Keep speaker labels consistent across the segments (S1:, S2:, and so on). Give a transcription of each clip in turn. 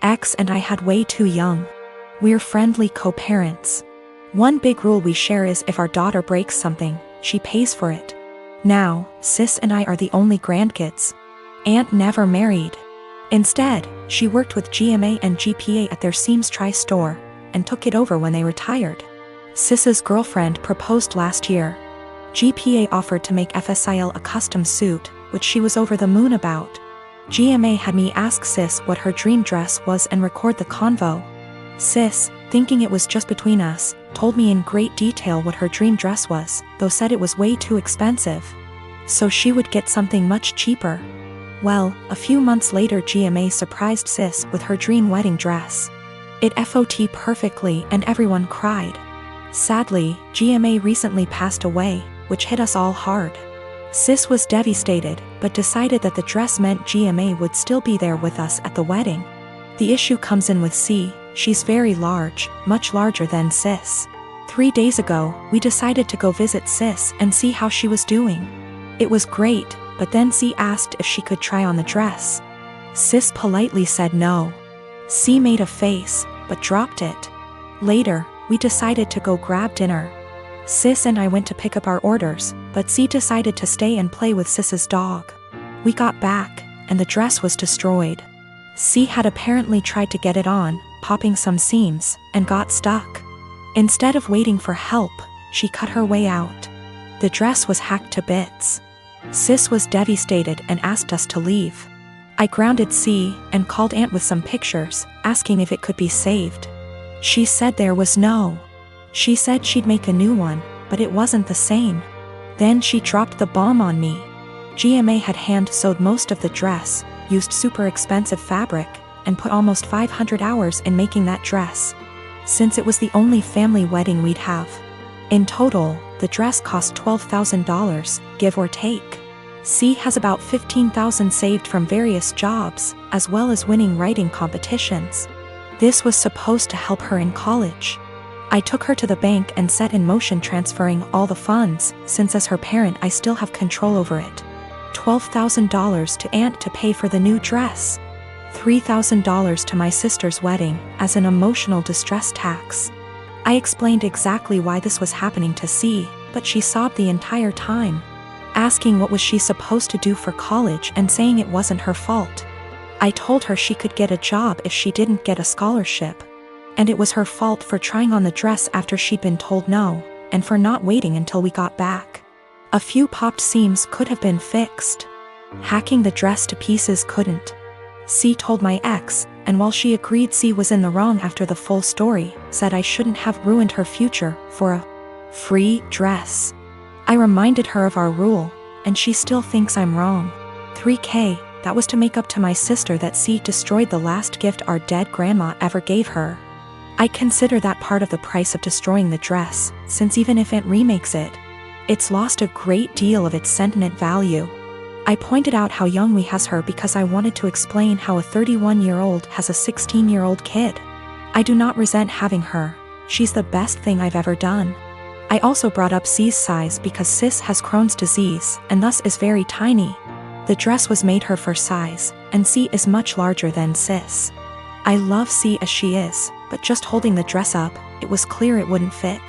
S1: X and I had way too young. We're friendly co-parents. One big rule we share is if our daughter breaks something, she pays for it. Now, sis and I are the only grandkids. Aunt never married. Instead, she worked with GMA and GPA at their Seams Tri-store, and took it over when they retired. Sis's girlfriend proposed last year. GPA offered to make FSIL a custom suit, which she was over the moon about. GMA had me ask Sis what her dream dress was and record the convo. Sis, thinking it was just between us, told me in great detail what her dream dress was, though said it was way too expensive. So she would get something much cheaper. Well, a few months later GMA surprised Sis with her dream wedding dress. It FOT perfectly and everyone cried. Sadly, GMA recently passed away, which hit us all hard. Sis was devastated, but decided that the dress meant GMA would still be there with us at the wedding. The issue comes in with C. She's very large, much larger than Sis. 3 days ago, we decided to go visit Sis and see how she was doing. It was great, but then C asked if she could try on the dress. Sis politely said no. C made a face, but dropped it. Later, we decided to go grab dinner. Sis and I went to pick up our orders, but C decided to stay and play with Sis's dog. We got back, and the dress was destroyed. C had apparently tried to get it on, popping some seams, and got stuck. Instead of waiting for help, she cut her way out. The dress was hacked to bits. Sis was devastated and asked us to leave. I grounded C and called Aunt with some pictures, asking if it could be saved. She said there was no. She said she'd make a new one, but it wasn't the same. Then she dropped the bomb on me. GMA had hand-sewed most of the dress, used super expensive fabric, and put almost 500 hours in making that dress. Since it was the only family wedding we'd have. In total, the dress cost $12,000, give or take. C has about $15,000 saved from various jobs, as well as winning writing competitions. This was supposed to help her in college. I took her to the bank and set in motion transferring all the funds, since as her parent I still have control over it. $12,000 to Aunt to pay for the new dress. $3,000 to my sister's wedding, as an emotional distress tax. I explained exactly why this was happening to C, but she sobbed the entire time, asking what was she supposed to do for college and saying it wasn't her fault. I told her she could get a job if she didn't get a scholarship. And it was her fault for trying on the dress after she'd been told no, and for not waiting until we got back. A few popped seams could have been fixed. Hacking the dress to pieces couldn't. C told my ex, and while she agreed C was in the wrong after the full story, said I shouldn't have ruined her future for a free dress. I reminded her of our rule, and she still thinks I'm wrong. $3,000, that was to make up to my sister that C destroyed the last gift our dead grandma ever gave her. I consider that part of the price of destroying the dress, since even if Aunt remakes it, it's lost a great deal of its sentiment value. I pointed out how young we has her because I wanted to explain how a 31-year-old has a 16-year-old kid. I do not resent having her, she's the best thing I've ever done. I also brought up C's size because Sis has Crohn's disease and thus is very tiny. The dress was made her for size, and C is much larger than Sis. I love C as she is, but just holding the dress up, it was clear it wouldn't fit.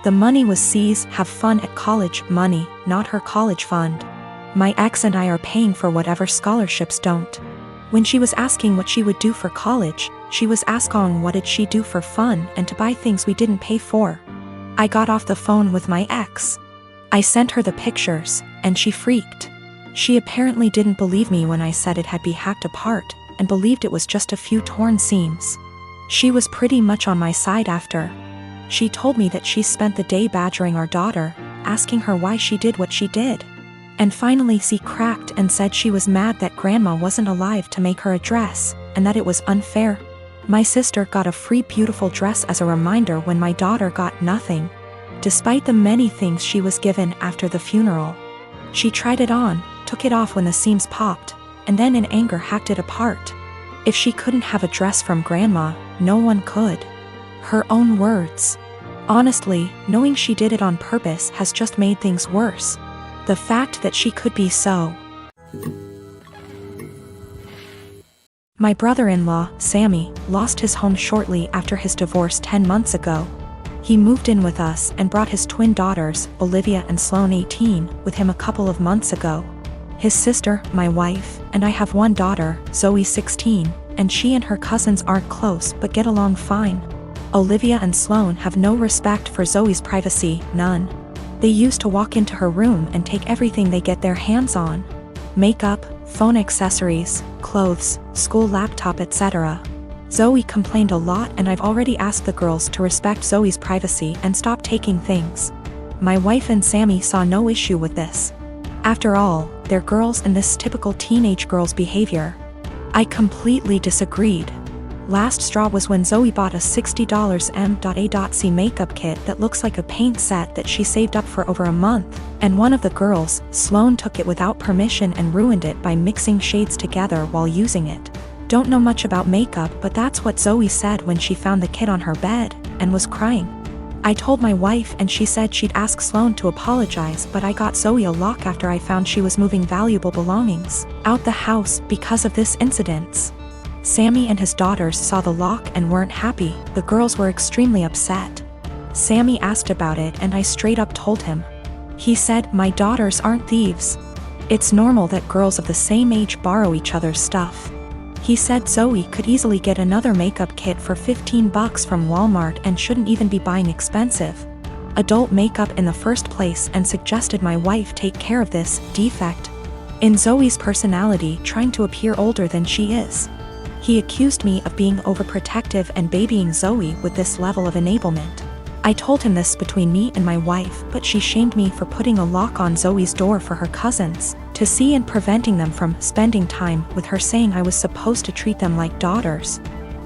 S1: The money was C's have fun at college money, not her college fund. My ex and I are paying for whatever scholarships don't. When she was asking what she would do for college, she was asking what did she do for fun and to buy things we didn't pay for. I got off the phone with my ex. I sent her the pictures, and she freaked. She apparently didn't believe me when I said it had been hacked apart, and believed it was just a few torn seams. She was pretty much on my side after. She told me that she spent the day badgering our daughter, asking her why she did what she did. And finally C cracked and said she was mad that grandma wasn't alive to make her a dress, and that it was unfair. My sister got a free beautiful dress as a reminder when my daughter got nothing. Despite the many things she was given after the funeral. She tried it on, took it off when the seams popped, and then in anger hacked it apart. If she couldn't have a dress from grandma, no one could. Her own words. Honestly, knowing she did it on purpose has just made things worse. The fact that she could be so My brother-in-law, Sammy, lost his home shortly after his divorce 10 months ago. He moved in with us and brought his twin daughters, Olivia and Sloane 18, with him a couple of months ago. His sister, my wife, and I have one daughter, Zoe 16, and she and her cousins aren't close but get along fine. Olivia and Sloane have no respect for Zoe's privacy, none. They used to walk into her room and take everything they get their hands on. Makeup, phone accessories, clothes, school laptop, etc. Zoe complained a lot, and I've already asked the girls to respect Zoe's privacy and stop taking things. My wife and Sammy saw no issue with this. After all, they're girls and this typical teenage girl's behavior. I completely disagreed. Last straw was when Zoe bought a $60 M.A.C makeup kit that looks like a paint set that she saved up for over a month, and one of the girls, Sloane, took it without permission and ruined it by mixing shades together while using it. Don't know much about makeup, but that's what Zoe said when she found the kit on her bed, and was crying. I told my wife and she said she'd ask Sloane to apologize, but I got Zoe a lock after I found she was moving valuable belongings out the house because of this incident. Sammy and his daughters saw the lock and weren't happy. The girls were extremely upset. Sammy asked about it and I straight up told him. He said, "My daughters aren't thieves. It's normal that girls of the same age borrow each other's stuff." He said Zoe could easily get another makeup kit for $15 from Walmart and shouldn't even be buying expensive adult makeup in the first place, and suggested my wife take care of this defect in Zoe's personality, trying to appear older than she is. He accused me of being overprotective and babying Zoe with this level of enablement. I told him this between me and my wife, but she shamed me for putting a lock on Zoe's door for her cousins to see and preventing them from spending time with her, saying I was supposed to treat them like daughters.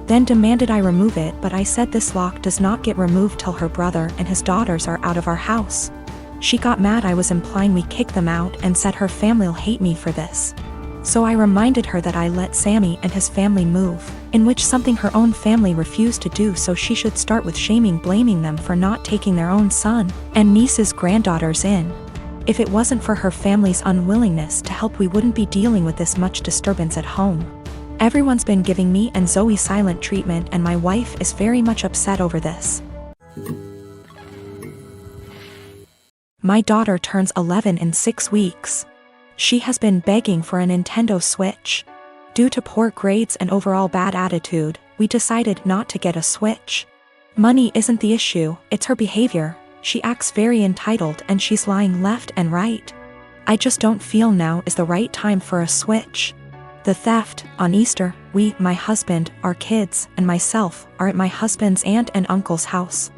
S1: Then demanded I remove it, but I said this lock does not get removed till her brother and his daughters are out of our house. She got mad I was implying we kick them out and said her family'll hate me for this. So I reminded her that I let Sammy and his family move, in which something her own family refused to do, so she should start with blaming them for not taking their own son and niece's granddaughters in. If it wasn't for her family's unwillingness to help, we wouldn't be dealing with this much disturbance at home. Everyone's been giving me and Zoe silent treatment, and my wife is very much upset over this. My daughter turns 11 in 6 weeks. She has been begging for a Nintendo Switch. Due to poor grades and overall bad attitude, we decided not to get a Switch. Money isn't the issue, it's her behavior. She acts very entitled and she's lying left and right. I just don't feel now is the right time for a Switch. The theft, on Easter, we, my husband, our kids, and myself, are at my husband's aunt and uncle's house.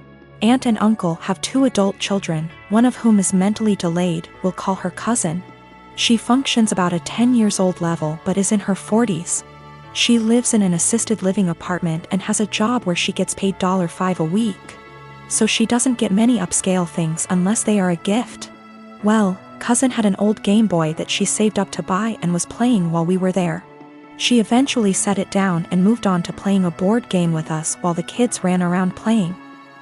S1: Aunt and uncle have 2 adult children, one of whom is mentally delayed, we'll call her cousin. She functions about a 10 years old level but is in her 40s. She lives in an assisted living apartment and has a job where she gets paid $5 a week. So she doesn't get many upscale things unless they are a gift. Well, cousin had an old Game Boy that she saved up to buy and was playing while we were there. She eventually set it down and moved on to playing a board game with us while the kids ran around playing.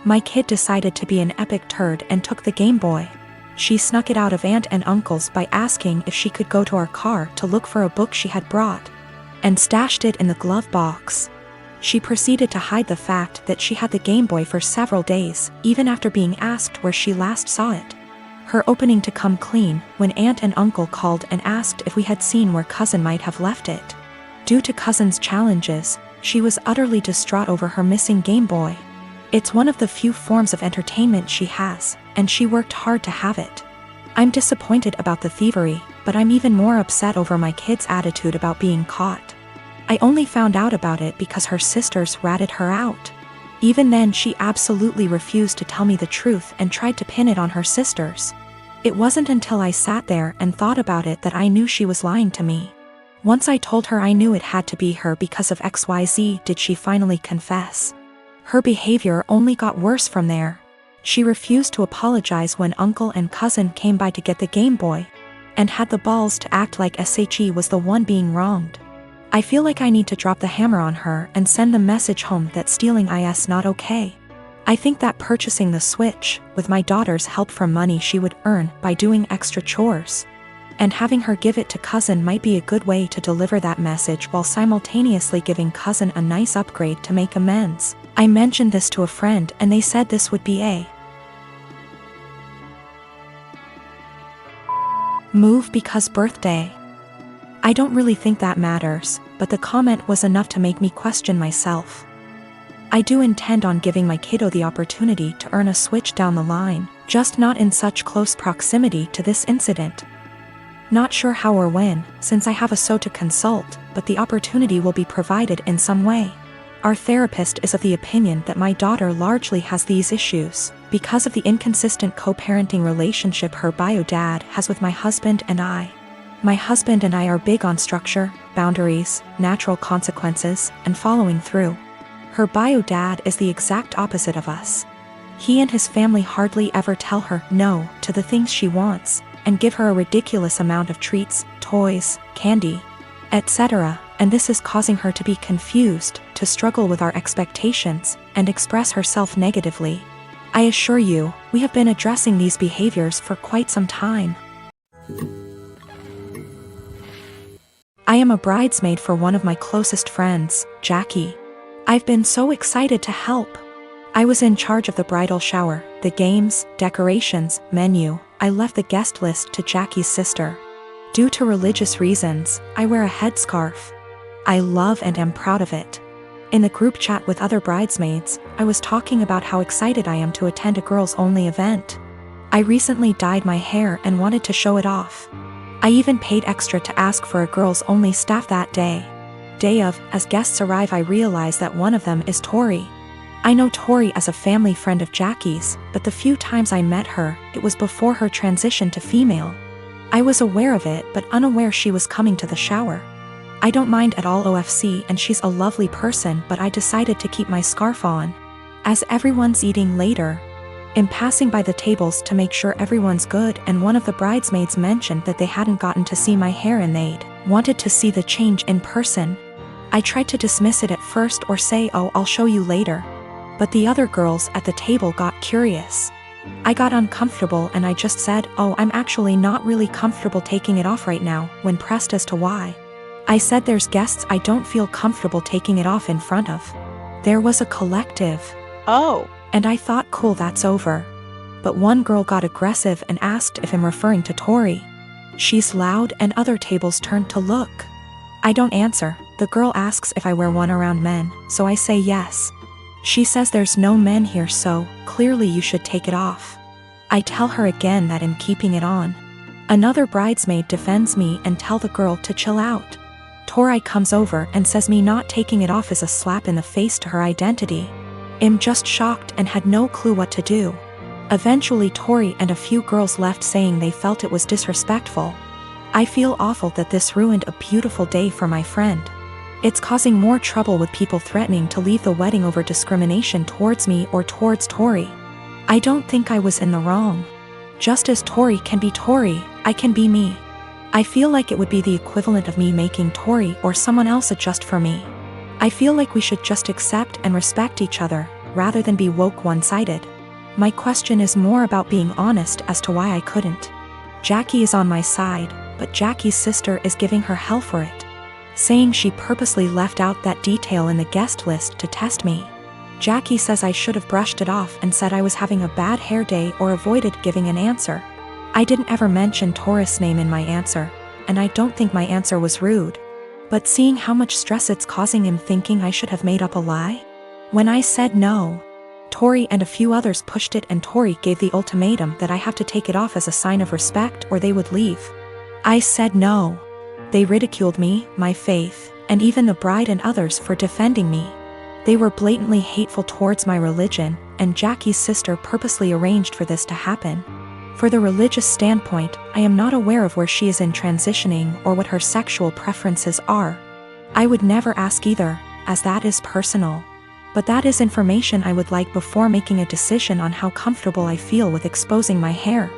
S1: My kid decided to be an epic turd and took the Game Boy. She snuck it out of aunt and uncle's by asking if she could go to our car to look for a book she had brought, and stashed it in the glove box. She proceeded to hide the fact that she had the Game Boy for several days, even after being asked where she last saw it. Her opening to come clean when aunt and uncle called and asked if we had seen where cousin might have left it. Due to cousin's challenges, she was utterly distraught over her missing Game Boy. It's one of the few forms of entertainment she has, and she worked hard to have it. I'm disappointed about the thievery, but I'm even more upset over my kid's attitude about being caught. I only found out about it because her sisters ratted her out. Even then, she absolutely refused to tell me the truth and tried to pin it on her sisters. It wasn't until I sat there and thought about it that I knew she was lying to me. Once I told her I knew it had to be her because of XYZ, did she finally confess. Her behavior only got worse from there. She refused to apologize when uncle and cousin came by to get the Game Boy, and had the balls to act like SHE was the one being wronged. I feel like I need to drop the hammer on her and send the message home that stealing is not okay. I think that purchasing the Switch, with my daughter's help from money she would earn by doing extra chores, And having her give it to cousin might be a good way to deliver that message while simultaneously giving cousin a nice upgrade to make amends. I mentioned this to a friend and they said this would be a move because birthday. I don't really think that matters, but the comment was enough to make me question myself. I do intend on giving my kiddo the opportunity to earn a switch down the line, just not in such close proximity to this incident. Not sure how or when, since I have a so to consult, but the opportunity will be provided in some way. Our therapist is of the opinion that my daughter largely has these issues because of the inconsistent co-parenting relationship her bio dad has with my husband and I. My husband and I are big on structure, boundaries, natural consequences, and following through. Her bio dad is the exact opposite of us. He and his family hardly ever tell her no to the things she wants, and give her a ridiculous amount of treats, toys, candy, etc., and this is causing her to be confused, to struggle with our expectations, and express herself negatively. I assure you, we have been addressing these behaviors for quite some time. I am a bridesmaid for one of my closest friends, Jackie. I've been so excited to help. I was in charge of the bridal shower, the games, decorations, menu. I left the guest list to Jackie's sister. Due to religious reasons, I wear a headscarf. I love and am proud of it. In the group chat with other bridesmaids, I was talking about how excited I am to attend a girls-only event. I recently dyed my hair and wanted to show it off. I even paid extra to ask for a girls-only staff that day. Day of, as guests arrive, I realize that one of them is Tori. I know Tori as a family friend of Jackie's, but the few times I met her, it was before her transition to female. I was aware of it but unaware she was coming to the shower. I don't mind at all OFC and she's a lovely person, but I decided to keep my scarf on. As everyone's eating later, I'm passing by the tables to make sure everyone's good, and one of the bridesmaids mentioned that they hadn't gotten to see my hair and they'd wanted to see the change in person. I tried to dismiss it at first or say, "Oh, I'll show you later." But the other girls at the table got curious. I got uncomfortable and I just said, "Oh, I'm actually not really comfortable taking it off right now," when pressed as to why. I said there's guests I don't feel comfortable taking it off in front of. There was a collective "Oh," and I thought, cool, that's over. But one girl got aggressive and asked if I'm referring to Tori. She's loud and other tables turned to look. I don't answer. The girl asks if I wear one around men, so I say yes. She says there's no men here, so clearly you should take it off. I tell her again that I'm keeping it on. Another bridesmaid defends me and tell the girl to chill out. Tori comes over and says me not taking it off is a slap in the face to her identity. I'm just shocked and had no clue what to do. Eventually Tori and a few girls left saying they felt it was disrespectful. I feel awful that this ruined a beautiful day for my friend. It's causing more trouble with people threatening to leave the wedding over discrimination towards me or towards Tori. I don't think I was in the wrong. Just as Tori can be Tori, I can be me. I feel like it would be the equivalent of me making Tori or someone else adjust for me. I feel like we should just accept and respect each other, rather than be woke one-sided. My question is more about being honest as to why I couldn't. Jackie is on my side, but Jackie's sister is giving her hell for it, saying she purposely left out that detail in the guest list to test me. Jackie says I should have brushed it off and said I was having a bad hair day or avoided giving an answer. I didn't ever mention Taurus' name in my answer, and I don't think my answer was rude. But seeing how much stress it's causing him thinking I should have made up a lie? When I said no, Tori and a few others pushed it and Tori gave the ultimatum that I have to take it off as a sign of respect or they would leave. I said no. They ridiculed me, my faith, and even the bride and others for defending me. They were blatantly hateful towards my religion, and Jackie's sister purposely arranged for this to happen. For the religious standpoint, I am not aware of where she is in transitioning or what her sexual preferences are. I would never ask either, as that is personal. But that is information I would like before making a decision on how comfortable I feel with exposing my hair.